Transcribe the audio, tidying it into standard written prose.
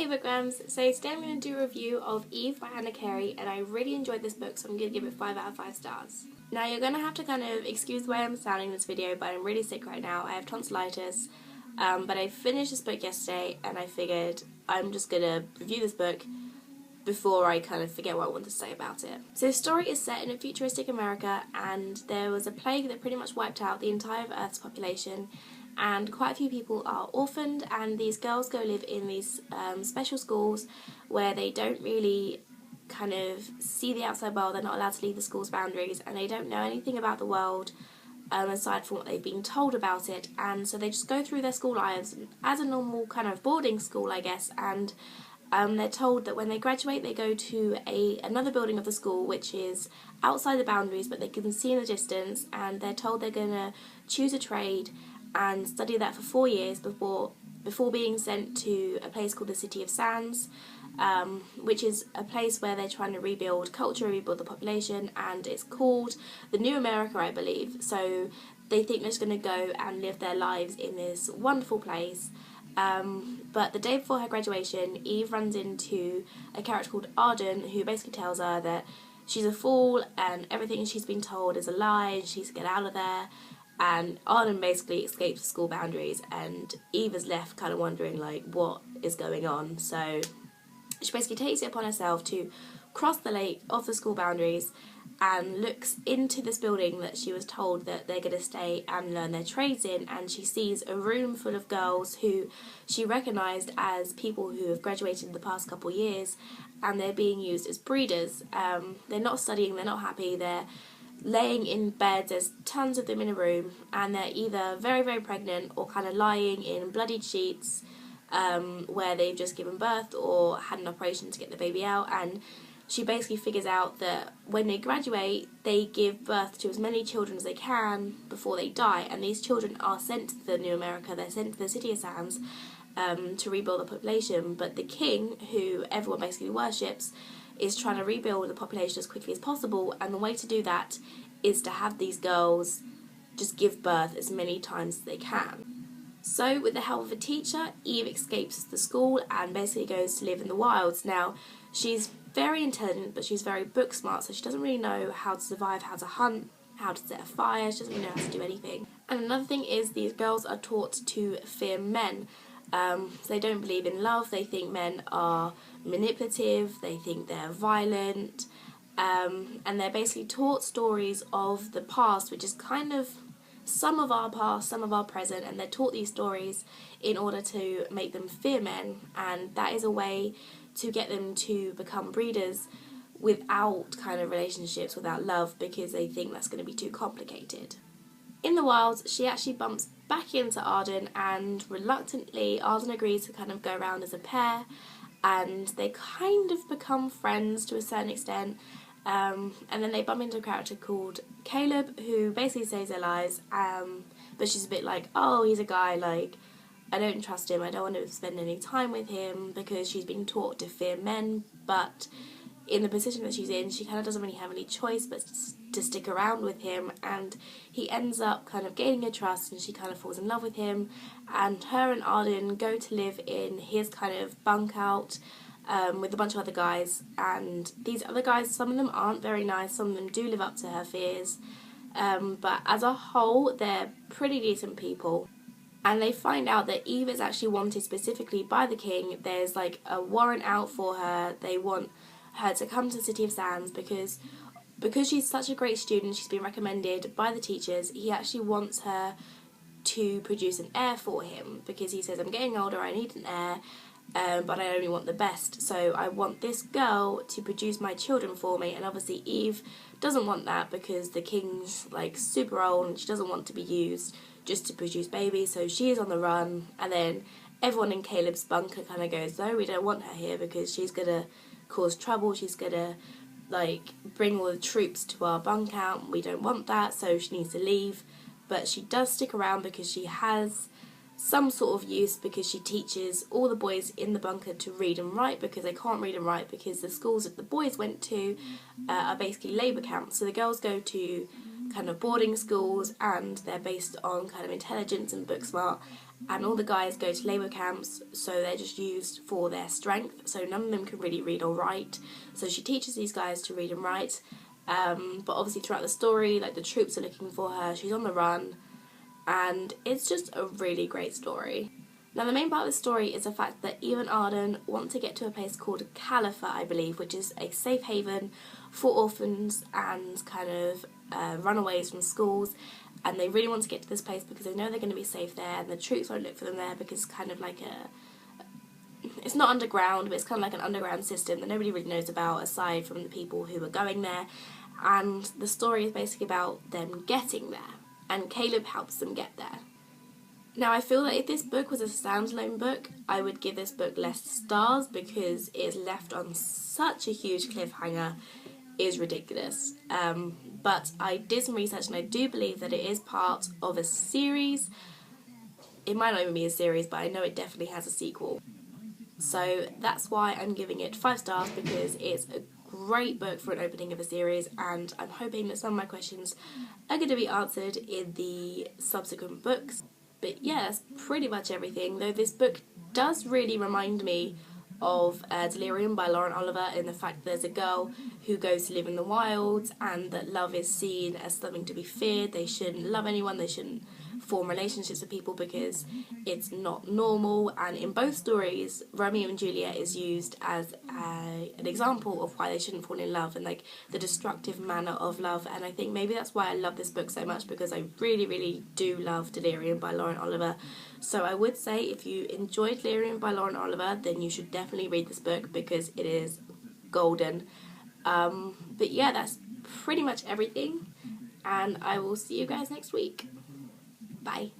Hey bookworms, so today I'm going to do a review of Eve by Anna Carey, and I really enjoyed this book, so I'm going to give it 5 out of 5 stars. Now you're going to have to kind of excuse the way I'm sounding in this video, but I'm really sick right now. I have tonsillitis, but I finished this book yesterday and I figured I'm just going to review this book before I kind of forget what I want to say about it. So the story is set in a futuristic America, and there was a plague that pretty much wiped out the entire Earth's population, and quite a few people are orphaned, and these girls go live in these special schools where they don't really kind of see the outside world. They're not allowed to leave the school's boundaries, and they don't know anything about the world aside from what they've been told about it, and so they just go through their school lives as a normal kind of boarding school, I guess, and they're told that when they graduate they go to another building of the school which is outside the boundaries but they can see in the distance, and they're told they're going to choose a trade and study that for 4 years before being sent to a place called the City of Sands, which is a place where they're trying to rebuild culture, rebuild the population, and it's called the New America, I believe. So they think they're just going to go and live their lives in this wonderful place. But the day before her graduation, Eve runs into a character called Arden, who basically tells her that she's a fool and everything she's been told is a lie and she needs to get out of there. And Arden basically escapes the school boundaries, and Eve is left kind of wondering like what is going on. So she basically takes it upon herself to cross the lake off the school boundaries and looks into this building that she was told that they're going to stay and learn their trades in, and she sees a room full of girls who she recognised as people who have graduated in the past couple of years, and they're being used as breeders. They're not studying, they're not happy, they're laying in beds, there's tons of them in a room, and they're either very, very pregnant or kind of lying in bloodied sheets where they've just given birth or had an operation to get the baby out. And she basically figures out that when they graduate, they give birth to as many children as they can before they die, and these children are sent to the New America, they're sent to the City of Sands to rebuild the population. But the king, who everyone basically worships, is trying to rebuild the population as quickly as possible, and the way to do that is to have these girls just give birth as many times as they can. So with the help of a teacher, Eve escapes the school and basically goes to live in the wilds. Now, she's very intelligent, but she's very book smart, so she doesn't really know how to survive, how to hunt, how to set a fire. She doesn't really know how to do anything. And another thing is these girls are taught to fear men. So they don't believe in love, they think men are manipulative, they think they're violent, and they're basically taught stories of the past, which is kind of some of our past, some of our present, and they're taught these stories in order to make them fear men, and that is a way to get them to become breeders without kind of relationships, without love, because they think that's going to be too complicated. In the wilds, she actually bumps back into Arden, and reluctantly Arden agrees to kind of go around as a pair, and they kind of become friends to a certain extent, and then they bump into a character called Caleb, who basically saves their lives, but she's a bit like, oh, he's a guy, like, I don't trust him, I don't want to spend any time with him, because she's been taught to fear men, but in the position that she's in, she kind of doesn't really have any choice but to stick around with him, and he ends up kind of gaining her trust, and she kind of falls in love with him, and her and Arden go to live in his kind of bunk out with a bunch of other guys, and these other guys, some of them aren't very nice, some of them do live up to her fears, but as a whole they're pretty decent people. And they find out that Eve is actually wanted specifically by the king. There's like a warrant out for her. They want her to come to the City of Sands because she's such a great student, she's been recommended by the teachers. He actually wants her to produce an heir for him, because he says, I'm getting older, I need an heir, but I only want the best, so I want this girl to produce my children for me. And obviously Eve doesn't want that because the king's like super old and she doesn't want to be used just to produce babies, so she is on the run. And then everyone in Caleb's bunker kind of goes, no, we don't want her here because she's gonna cause trouble, she's gonna like bring all the troops to our bunk out, we don't want that, so she needs to leave. But she does stick around because she has some sort of use, because she teaches all the boys in the bunker to read and write, because they can't read and write because the schools that the boys went to are basically labour camps. So the girls go to kind of boarding schools, and they're based on kind of intelligence and book smart, and all the guys go to labour camps, so they're just used for their strength, so none of them can really read or write. So she teaches these guys to read and write, but obviously throughout the story, like, the troops are looking for her, she's on the run, and it's just a really great story. Now, the main part of the story is the fact that Eve and Arden want to get to a place called Caliphate, I believe, which is a safe haven for orphans and kind of runaways from schools, and they really want to get to this place because they know they're going to be safe there, and the troops won't look for them there because it's kind of like it's not underground, but it's kind of like an underground system that nobody really knows about aside from the people who are going there, and the story is basically about them getting there, and Caleb helps them get there. Now, I feel that if this book was a standalone book, I would give this book less stars because it's left on such a huge cliffhanger. It is ridiculous. But I did some research and I do believe that it is part of a series. It might not even be a series, but I know it definitely has a sequel. So that's why I'm giving it 5 stars, because it's a great book for an opening of a series, and I'm hoping that some of my questions are going to be answered in the subsequent books. But yeah, that's pretty much everything, though this book does really remind me of Delirium by Lauren Oliver, in the fact that there's a girl who goes to live in the wilds and that love is seen as something to be feared. They shouldn't love anyone, they shouldn't form relationships with people because it's not normal, and in both stories Romeo and Juliet is used as an example of why they shouldn't fall in love and like the destructive manner of love. And I think maybe that's why I love this book so much, because I really do love Delirium by Lauren Oliver. So I would say if you enjoyed Delirium by Lauren Oliver, then you should definitely read this book because it is golden. But yeah, that's pretty much everything, and I will see you guys next week. Bye.